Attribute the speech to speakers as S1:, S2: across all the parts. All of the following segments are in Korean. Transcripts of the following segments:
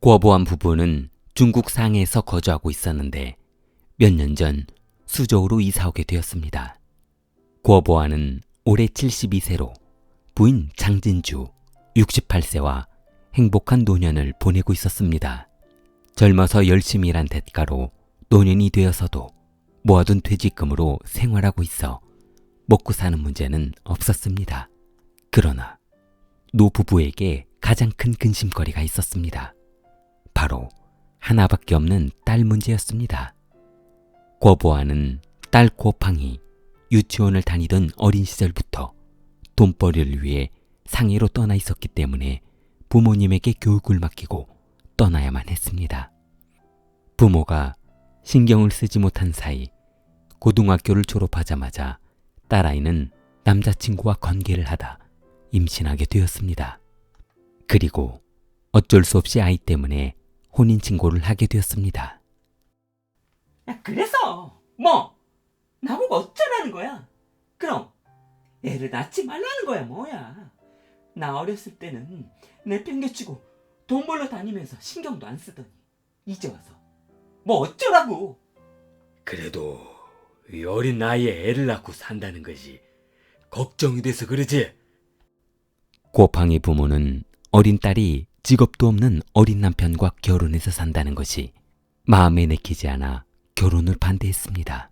S1: 구어보안 부부는 중국 상해에서 거주하고 있었는데 몇 년 전 수저우로 이사 오게 되었습니다. 구어보안은 올해 72세로 부인 장진주 68세와 행복한 노년을 보내고 있었습니다. 젊어서 열심히 일한 대가로 노년이 되어서도 모아둔 퇴직금으로 생활하고 있어 먹고 사는 문제는 없었습니다. 그러나 노 부부에게 가장 큰 근심거리가 있었습니다. 바로 하나밖에 없는 딸 문제였습니다. 구어보안은 딸 고팡이 유치원을 다니던 어린 시절부터 돈벌이를 위해 상해로 떠나 있었기 때문에 부모님에게 교육을 맡기고 떠나야만 했습니다. 부모가 신경을 쓰지 못한 사이 고등학교를 졸업하자마자 딸아이는 남자친구와 관계를 하다 임신하게 되었습니다. 그리고 어쩔 수 없이 아이 때문에 혼인신고를 하게 되었습니다.
S2: 야, 그래서 뭐 나보고 어쩌라는 거야? 그럼 애를 낳지 말라는 거야 뭐야? 나 어렸을 때는 내팽개치고 돈 벌러 다니면서 신경도 안 쓰더니 이제 와서 뭐 어쩌라고?
S3: 그래도 이 어린 나이에 애를 낳고 산다는 것이 걱정이 돼서 그러지.
S1: 고팡이 부모는 어린 딸이 직업도 없는 어린 남편과 결혼해서 산다는 것이 마음에 내키지 않아 결혼을 반대했습니다.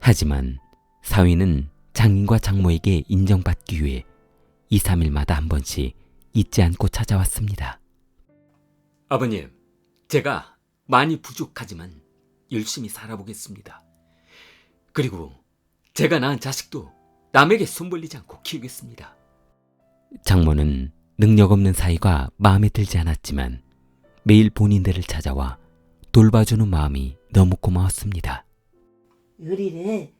S1: 하지만 사위는 장인과 장모에게 인정받기 위해 2, 3일마다 한 번씩 잊지 않고 찾아왔습니다.
S3: 아버님, 제가 많이 부족하지만 열심히 살아보겠습니다. 그리고 제가 낳은 자식도 남에게 손벌리지 않고 키우겠습니다.
S1: 장모는 능력 없는 사위가 마음에 들지 않았지만 매일 본인들을 찾아와 돌봐주는 마음이 너무 고마웠습니다.
S2: 우리를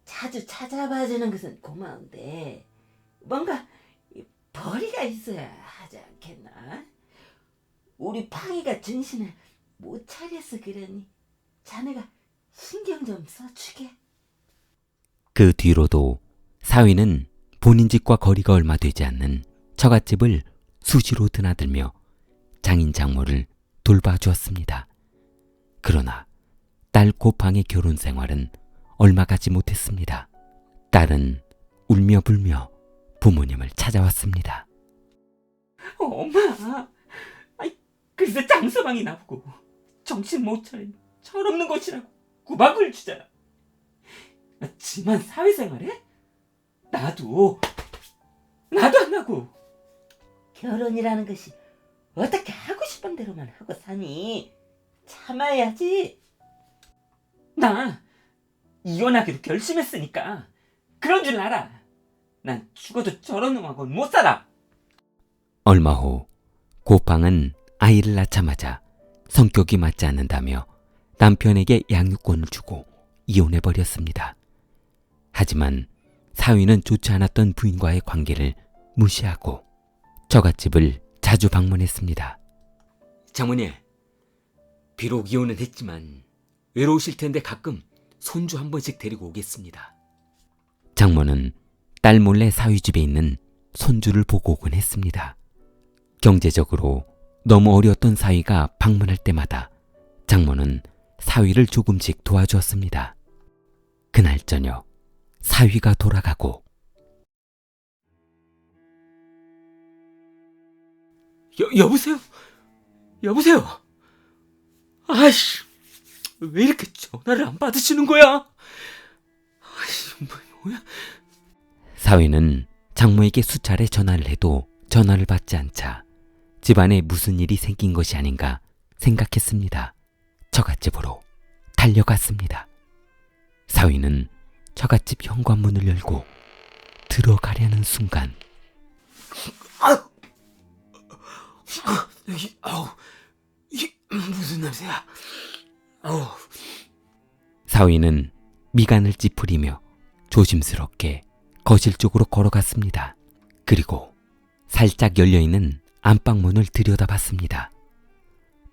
S2: 자주 찾아봐주는 것은 고마운데 뭔가 벌이가 있어야 하지 않겠나? 우리 팡이가 정신을 못 차려서 그러니 자네가 신경 좀 써주게.
S1: 그 뒤로도 사위는 본인 집과 거리가 얼마 되지 않는 처갓집을 수시로 드나들며 장인 장모를 돌봐주었습니다. 그러나 딸 고팡의 결혼 생활은 얼마 가지 못했습니다. 딸은 울며 불며 부모님을 찾아왔습니다.
S2: 엄마, 글쎄 장서방이 나보고 정신 못 차린 철없는 것이라고 구박을 주잖아. 지만 사회생활에? 나도 안 하고. 결혼이라는 것이 어떻게 하고 싶은 대로만 하고 사니? 참아야지. 나 이혼하기로 결심했으니까 그런 줄 알아. 난 죽어도 저런 놈하고는 못 살아.
S1: 얼마 후 고팡은 아이를 낳자마자 성격이 맞지 않는다며 남편에게 양육권을 주고 이혼해버렸습니다. 하지만 사위는 좋지 않았던 부인과의 관계를 무시하고 처갓집을 자주 방문했습니다.
S3: 장모님, 비록 이혼은 했지만 외로우실 텐데 가끔 손주 한 번씩 데리고 오겠습니다.
S1: 장모는 딸 몰래 사위 집에 있는 손주를 보고 오곤 했습니다. 경제적으로 너무 어려웠던 사위가 방문할 때마다 장모는 사위를 조금씩 도와주었습니다. 그날 저녁 사위가 돌아가고
S3: 여보세요? 여보세요? 아이씨, 왜 이렇게 전화를 안 받으시는 거야? 아이씨, 뭐야?
S1: 사위는 장모에게 수차례 전화를 해도 전화를 받지 않자 집안에 무슨 일이 생긴 것이 아닌가 생각했습니다. 처갓집으로 달려갔습니다. 사위는 처갓집 현관문을 열고 들어가려는 순간
S3: 이게 무슨 냄새야?
S1: 사위는 미간을 찌푸리며 조심스럽게 거실 쪽으로 걸어갔습니다. 그리고 살짝 열려있는 안방문을 들여다봤습니다.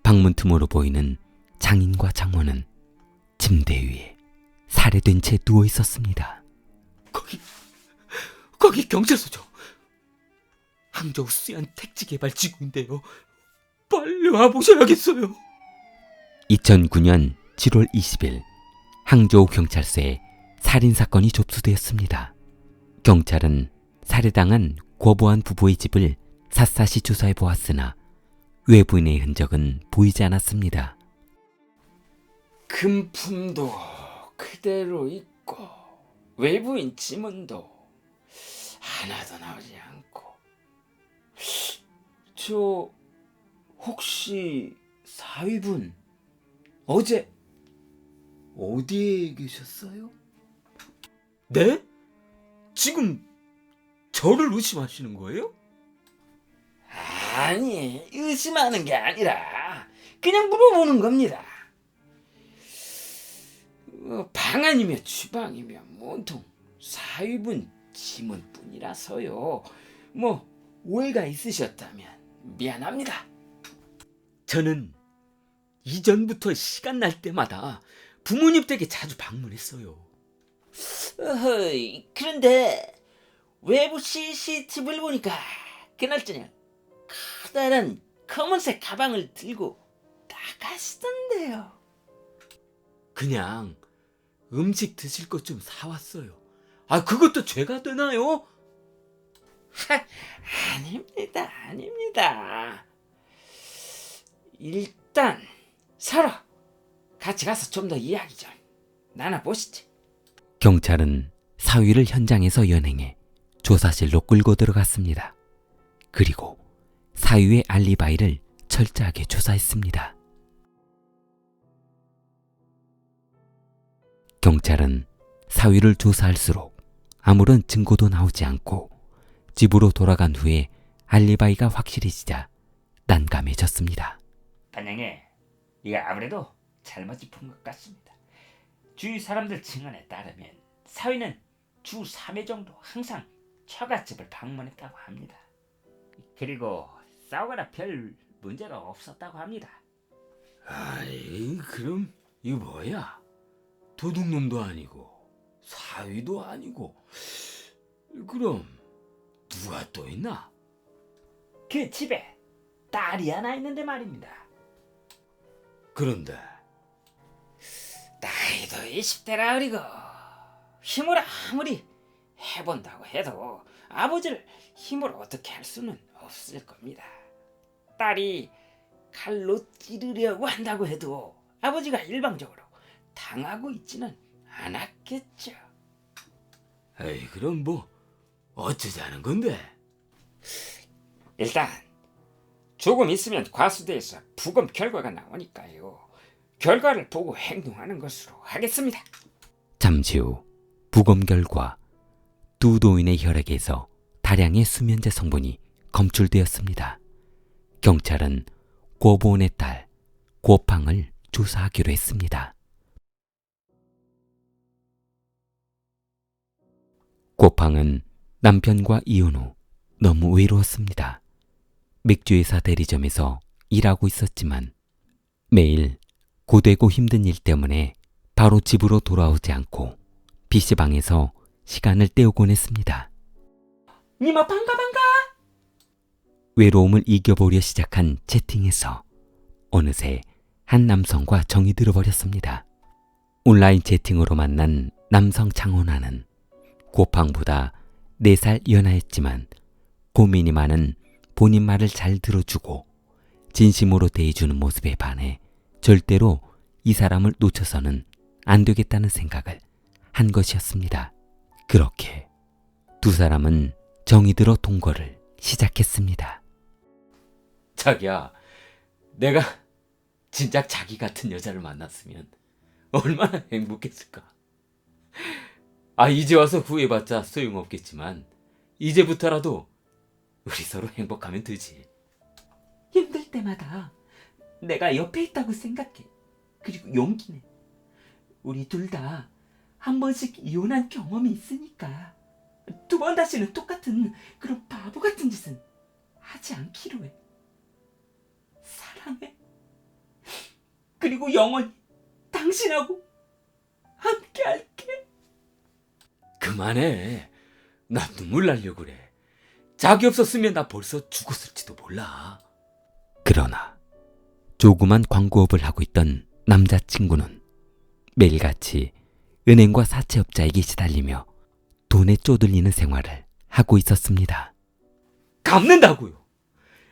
S1: 방문 틈으로 보이는 장인과 장모는 침대 위에 살해된 채 누워 있었습니다.
S3: 거기 경찰서죠. 항저우 수안 택지개발지구인데요. 빨리 와보셔야겠어요.
S1: 2009년 7월 20일 항저우 경찰서에 살인사건이 접수되었습니다. 경찰은 살해당한 고보안 부부의 집을 샅샅이 조사해 보았으나 외부인의 흔적은 보이지 않았습니다.
S3: 금품도 그대로 있고 외부인 지문도 하나도 나오지 않고. 저 혹시 사위분 어제 어디에 계셨어요? 네? 지금 저를 의심하시는 거예요?
S2: 아니, 의심하는 게 아니라 그냥 물어보는 겁니다. 방 아니면 주방이면 온통 사위분 지문뿐이라서요. 뭐 오해가 있으셨다면 미안합니다.
S3: 저는 이전부터 시간 날 때마다 부모님 댁에 자주 방문했어요.
S2: 어허이, 그런데 외부 CCTV를 보니까 그날 저녁 커다란 검은색 가방을 들고 나가시던데요.
S3: 그냥 음식 드실 것 좀 사왔어요. 아, 그것도 죄가 되나요?
S2: 아닙니다, 아닙니다. 일단 서로 같이 가서 좀 더 이야기 좀 나눠보시죠.
S1: 경찰은 사위를 현장에서 연행해 조사실로 끌고 들어갔습니다. 그리고 사위의 알리바이를 철저하게 조사했습니다. 경찰은 사위를 조사할수록 아무런 증거도 나오지 않고 집으로 돌아간 후에 알리바이가 확실해지자 난감해졌습니다.
S2: 반장님, 이게 아무래도 잘못 짚은 것 같습니다. 주위 사람들 증언에 따르면 사위는 주 3회 정도 항상 처갓집을 방문했다고 합니다. 그리고 싸우거나 별 문제가 없었다고 합니다.
S3: 아이, 그럼 이거 뭐야? 도둑놈도 아니고 사위도 아니고. 그럼 누가 또 있나?
S2: 그 집에 딸이 하나 있는데 말입니다.
S3: 그런데
S2: 나이도 20대라 그리고 힘을 아무리 해본다고 해도 아버지를 힘으로 어떻게 할 수는 없을 겁니다. 딸이 칼로 찌르려고 한다고 해도 아버지가 일방적으로 당하고 있지는 않았겠죠.
S3: 에이, 그럼 뭐 어쩌자는 건데?
S2: 일단 조금 있으면 과수대에서 부검 결과가 나오니까요. 결과를 보고 행동하는 것으로 하겠습니다.
S1: 잠시 후 부검 결과 두 도인의 혈액에서 다량의 수면제 성분이 검출되었습니다. 경찰은 고보은의 딸 고팡을 조사하기로 했습니다. 고팡은 남편과 이혼 후 너무 외로웠습니다. 맥주회사 대리점에서 일하고 있었지만 매일 고되고 힘든 일 때문에 바로 집으로 돌아오지 않고 PC방에서 시간을 때우곤 했습니다.
S2: 니마 반가.
S1: 외로움을 이겨보려 시작한 채팅에서 어느새 한 남성과 정이 들어버렸습니다. 온라인 채팅으로 만난 남성 창원아는 고팡보다 4살 연하였지만 고민이 많은 본인 말을 잘 들어주고 진심으로 대해주는 모습에 반해 절대로 이 사람을 놓쳐서는 안 되겠다는 생각을 한 것이었습니다. 그렇게 두 사람은 정이 들어 동거를 시작했습니다.
S3: 자기야, 내가 진작 자기 같은 여자를 만났으면 얼마나 행복했을까. 아, 이제 와서 후회봤자 소용없겠지만 이제부터라도 우리 서로 행복하면 되지.
S2: 힘들 때마다 내가 옆에 있다고 생각해. 그리고 용기 내. 우리 둘 다 한 번씩 이혼한 경험이 있으니까 2번 다시는 똑같은 그런 바보 같은 짓은 하지 않기로 해. 사랑해. 그리고 영원히 당신하고 함께 할게.
S3: 그만해. 나 눈물 나려고 그래. 자기 없었으면 나 벌써 죽었을지도 몰라.
S1: 그러나 조그만 광고업을 하고 있던 남자친구는 매일같이 은행과 사채업자에게 시달리며 돈에 쪼들리는 생활을 하고 있었습니다.
S2: 갚는다고요.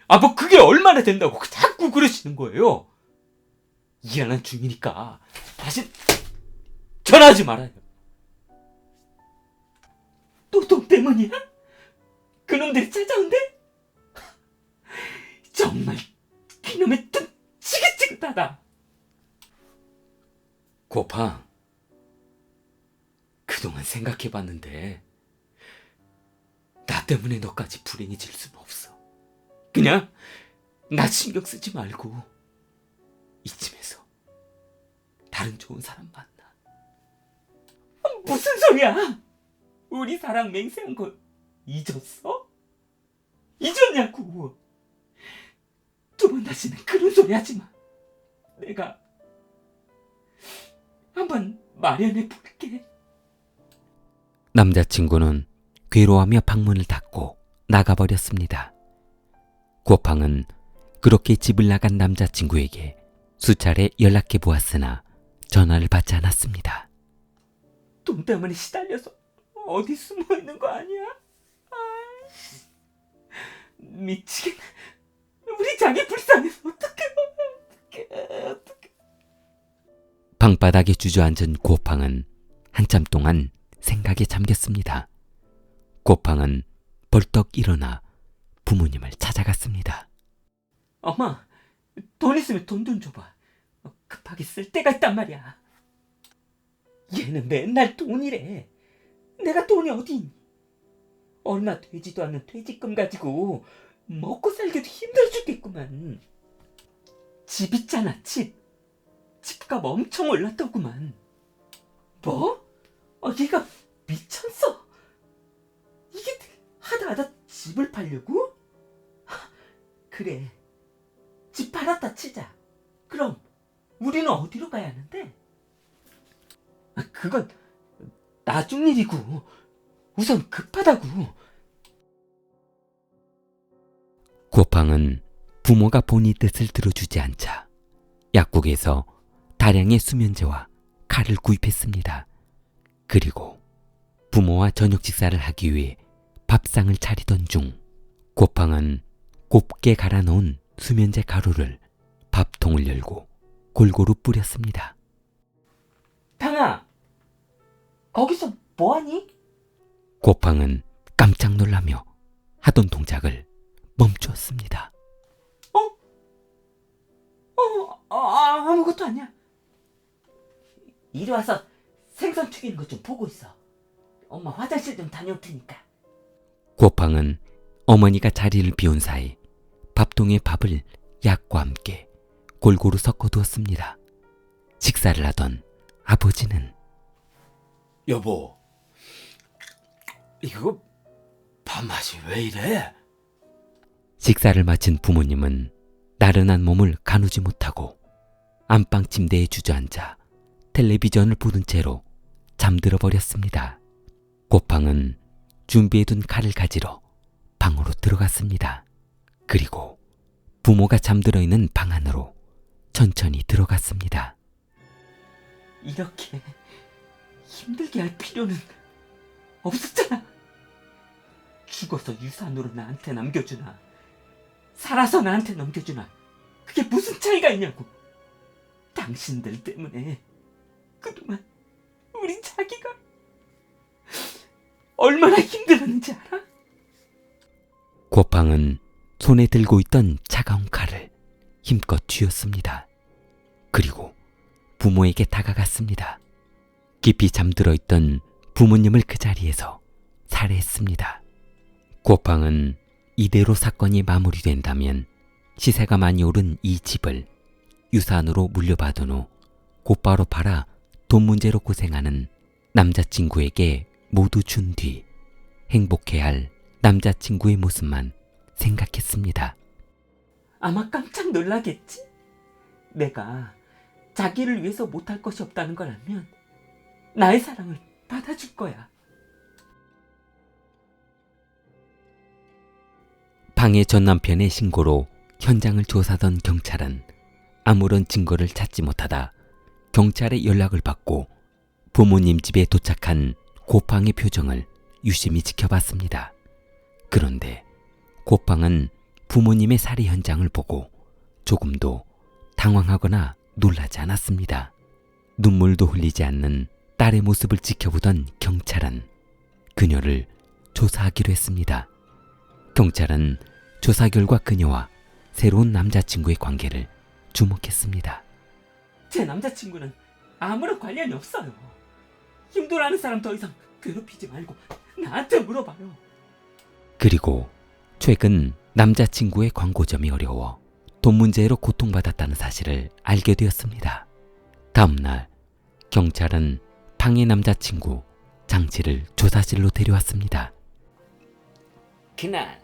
S2: 아, 뭐 그게 얼마나 된다고 자꾸 그러시는 거예요. 미안한 중이니까 다시 전화하지 말아요. 또 돈 때문이야? 그놈들이 찾아온대? 정말 그놈의 돈 지긋지긋하다.
S3: 고팡, 그동안 생각해봤는데 나 때문에 너까지 불행해질 수는 없어.
S2: 그냥 나 신경 쓰지 말고 이쯤에서 다른 좋은 사람 만나. 무슨 소리야? 우리 사랑 맹세한 거 잊었어? 잊었냐고. 두 번 다시는 그런 소리 하지 마. 내가 한번 마련해 볼게.
S1: 남자친구는 괴로워하며 방문을 닫고 나가버렸습니다. 고팡은 그렇게 집을 나간 남자친구에게 수차례 연락해 보았으나 전화를 받지 않았습니다.
S2: 돈 때문에 시달려서 어디 숨어 있는 거 아니야? 미치겠네. 우리 자기 불쌍해서 어떡해.
S1: 방바닥에 주저앉은 고팡은 한참 동안 생각에 잠겼습니다. 고팡은 벌떡 일어나 부모님을 찾아갔습니다.
S2: 엄마, 돈 있으면 돈 좀 줘봐. 급하게 쓸 때가 있단 말이야. 얘는 맨날 돈이래. 내가 돈이 어디 있니? 얼마 되지도 않는 퇴직금 가지고 먹고 살기도 힘들어 죽겠구만. 집 있잖아, 집. 집값 엄청 올랐더구만. 뭐? 얘가 미쳤어. 이게 하다 집을 팔려고? 그래, 집 팔았다 치자. 그럼 우리는 어디로 가야 하는데? 그건 나중 일이고 우선 급하다고.
S1: 고팡은 부모가 본의 뜻을 들어주지 않자 약국에서 다량의 수면제와 칼을 구입했습니다. 그리고 부모와 저녁 식사를 하기 위해 밥상을 차리던 중 고팡은 곱게 갈아놓은 수면제 가루를 밥통을 열고 골고루 뿌렸습니다.
S2: 방아, 거기서 뭐하니?
S1: 고팡은 깜짝 놀라며 하던 동작을 멈추었습니다.
S2: 아무것도 아니야. 이리 와서 생선 튀기는 것 좀 보고 있어. 엄마 화장실 좀 다녀올 테니까.
S1: 고팡은 어머니가 자리를 비운 사이 밥통에 밥을 약과 함께 골고루 섞어두었습니다. 식사를 하던 아버지는
S3: 여보, 이거 밥맛이 왜 이래?
S1: 식사를 마친 부모님은 나른한 몸을 가누지 못하고 안방 침대에 주저앉아 텔레비전을 보던 채로 잠들어 버렸습니다. 고팡은 준비해둔 칼을 가지러 방으로 들어갔습니다. 그리고 부모가 잠들어 있는 방 안으로 천천히 들어갔습니다.
S2: 이렇게 힘들게 할 필요는 없었잖아. 죽어서 유산으로 나한테 남겨주나 살아서 나한테 넘겨주나 그게 무슨 차이가 있냐고. 당신들 때문에 그동안 우리 자기가 얼마나 힘들었는지 알아?
S1: 고팡은 손에 들고 있던 차가운 칼을 힘껏 쥐었습니다. 그리고 부모에게 다가갔습니다. 깊이 잠들어 있던 부모님을 그 자리에서 살해했습니다. 고팡은 이대로 사건이 마무리된다면 시세가 많이 오른 이 집을 유산으로 물려받은 후 곧바로 팔아 돈 문제로 고생하는 남자친구에게 모두 준 뒤 행복해야 할 남자친구의 모습만 생각했습니다.
S2: 아마 깜짝 놀라겠지? 내가 자기를 위해서 못할 것이 없다는 걸 알면 나의 사랑을 받아줄 거야.
S1: 방해 전 남편의 신고로 현장을 조사하던 경찰은 아무런 증거를 찾지 못하다 경찰에 연락을 받고 부모님 집에 도착한 고팡의 표정을 유심히 지켜봤습니다. 그런데 고팡은 부모님의 살해 현장을 보고 조금도 당황하거나 놀라지 않았습니다. 눈물도 흘리지 않는 딸의 모습을 지켜보던 경찰은 그녀를 조사하기로 했습니다. 경찰은 조사 결과 그녀와 새로운 남자친구의 관계를 주목했습니다.
S2: 제 남자친구는 아무런 관련이 없어요. 힘들어하는 사람 더 이상 괴롭히지 말고 나한테 물어봐요.
S1: 그리고 최근 남자친구의 광고점이 어려워 돈 문제로 고통받았다는 사실을 알게 되었습니다. 다음 날 경찰은 팡의 남자친구 장치를 조사실로 데려왔습니다.
S2: 그날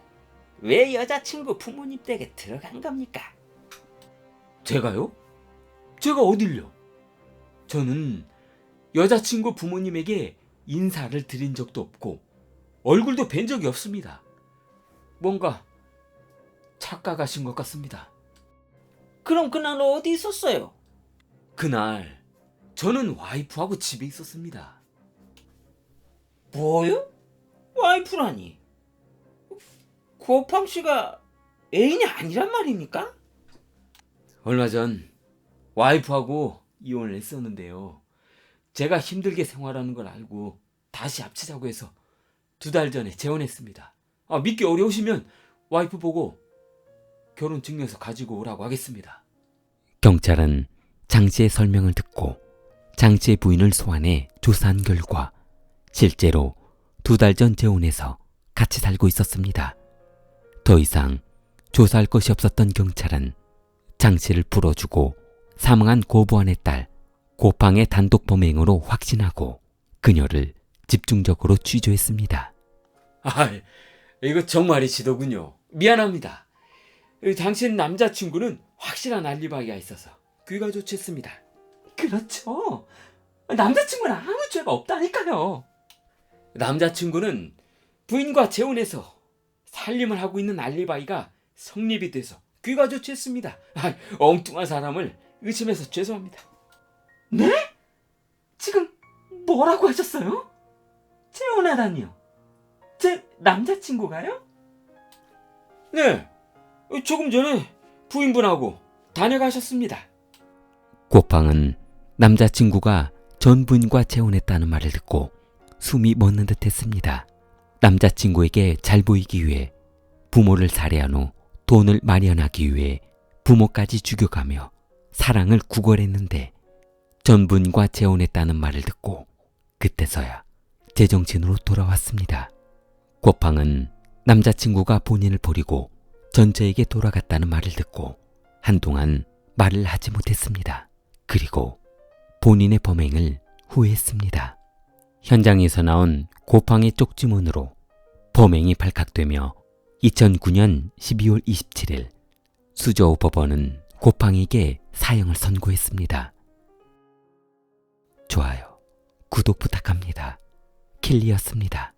S2: 왜 여자친구 부모님 댁에 들어간 겁니까?
S3: 제가요? 제가 어딜요? 저는 여자친구 부모님에게 인사를 드린 적도 없고 얼굴도 뵌 적이 없습니다. 뭔가 착각하신 것 같습니다.
S2: 그럼 그날 어디 있었어요?
S3: 그날 저는 와이프하고 집에 있었습니다.
S2: 뭐요? 와이프라니? 고팡 씨가 애인이 아니란 말입니까?
S3: 얼마 전 와이프하고 이혼을 했었는데요. 제가 힘들게 생활하는 걸 알고 다시 합치자고 해서 2달 전에 재혼했습니다. 믿기 어려우시면 와이프 보고 결혼 증명서 가지고 오라고 하겠습니다.
S1: 경찰은 장 씨의 설명을 듣고 장 씨의 부인을 소환해 조사한 결과 실제로 2달 전 재혼해서 같이 살고 있었습니다. 더 이상 조사할 것이 없었던 경찰은 장 씨를 풀어주고 사망한 고부한의 딸 고팡의 단독 범행으로 확신하고 그녀를 집중적으로 취조했습니다.
S3: 이거 정말이시더군요. 미안합니다. 당신 남자친구는 확실한 알리바이가 있어서 귀가 조치했습니다.
S2: 그렇죠. 남자친구는 아무 죄가 없다니까요.
S3: 남자친구는 부인과 재혼해서 살림을 하고 있는 알리바이가 성립이 돼서 귀가 조치했습니다. 엉뚱한 사람을 의심해서 죄송합니다.
S2: 네? 지금 뭐라고 하셨어요? 재혼하다니요? 제 남자친구가요?
S3: 네, 조금 전에 부인분하고 다녀가셨습니다.
S1: 고팡은 남자친구가 전 부인과 재혼했다는 말을 듣고 숨이 멎는 듯 했습니다. 남자친구에게 잘 보이기 위해 부모를 살해한 후 돈을 마련하기 위해 부모까지 죽여가며 사랑을 구걸했는데 전 부인과 재혼했다는 말을 듣고 그때서야 제정신으로 돌아왔습니다. 고팡은 남자친구가 본인을 버리고 전처에게 돌아갔다는 말을 듣고 한동안 말을 하지 못했습니다. 그리고 본인의 범행을 후회했습니다. 현장에서 나온 고팡의 쪽지문으로 범행이 발각되며 2009년 12월 27일 수저우 법원은 고팡에게 사형을 선고했습니다. 좋아요, 구독 부탁합니다. 킬리였습니다.